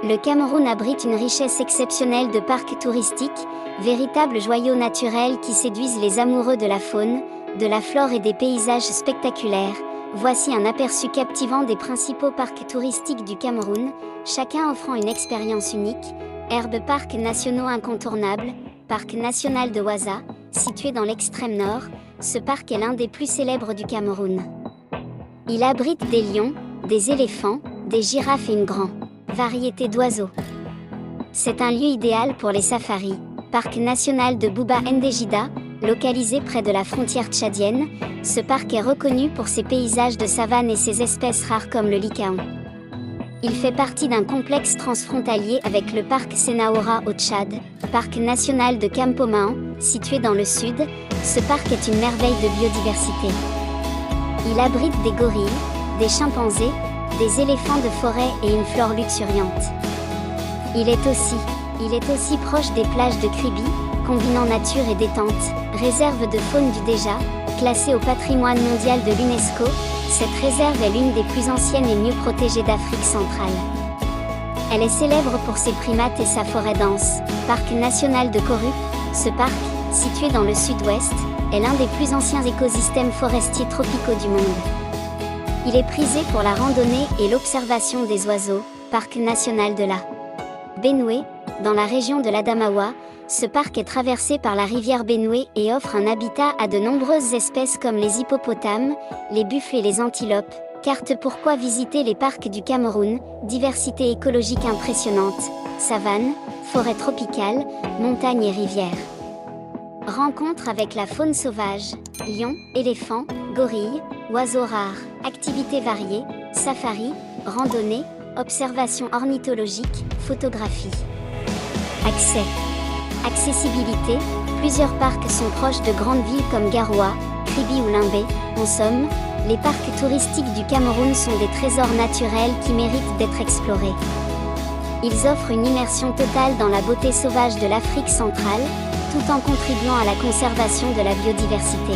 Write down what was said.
Le Cameroun abrite une richesse exceptionnelle de parcs touristiques, véritables joyaux naturels qui séduisent les amoureux de la faune, de la flore et des paysages spectaculaires. Voici un aperçu captivant des principaux parcs touristiques du Cameroun, chacun offrant une expérience unique. Herbe Parcs nationaux incontournables, Parc national de Ouaza, situé dans l'extrême nord, ce parc est l'un des plus célèbres du Cameroun. Il abrite des lions, des éléphants, des girafes et une grande variété d'oiseaux. C'est un lieu idéal pour les safaris. Parc national de Bouba Ndejida, localisé près de la frontière tchadienne, ce parc est reconnu pour ses paysages de savane et ses espèces rares comme le licaon. Il fait partie d'un complexe transfrontalier avec le parc Senaora au Tchad, parc national de Campo-Mahon, situé dans le sud. Ce parc est une merveille de biodiversité. Il abrite des gorilles, des chimpanzés, des éléphants de forêt et une flore luxuriante. Il est aussi proche des plages de Kribi, combinant nature et détente, réserve de faune du Déjà, classée au patrimoine mondial de l'UNESCO. Cette réserve est l'une des plus anciennes et mieux protégées d'Afrique centrale. Elle est célèbre pour ses primates et sa forêt dense. Parc national de Korup, ce parc, situé dans le sud-ouest, est l'un des plus anciens écosystèmes forestiers tropicaux du monde. Il est prisé pour la randonnée et l'observation des oiseaux. Parc national de la Benoué, dans la région de l'Adamawa, ce parc est traversé par la rivière Benoué et offre un habitat à de nombreuses espèces comme les hippopotames, les buffles et les antilopes. Carte pourquoi visiter les parcs du Cameroun, diversité écologique impressionnante, savane, forêt tropicale, montagnes et rivières. Rencontre avec la faune sauvage, lions, éléphants, gorilles, oiseaux rares, activités variées, safari, randonnée, observation ornithologique, photographie. Accessibilité, plusieurs parcs sont proches de grandes villes comme Garoua, Kribi ou Limbé. En somme, les parcs touristiques du Cameroun sont des trésors naturels qui méritent d'être explorés. Ils offrent une immersion totale dans la beauté sauvage de l'Afrique centrale, tout en contribuant à la conservation de la biodiversité.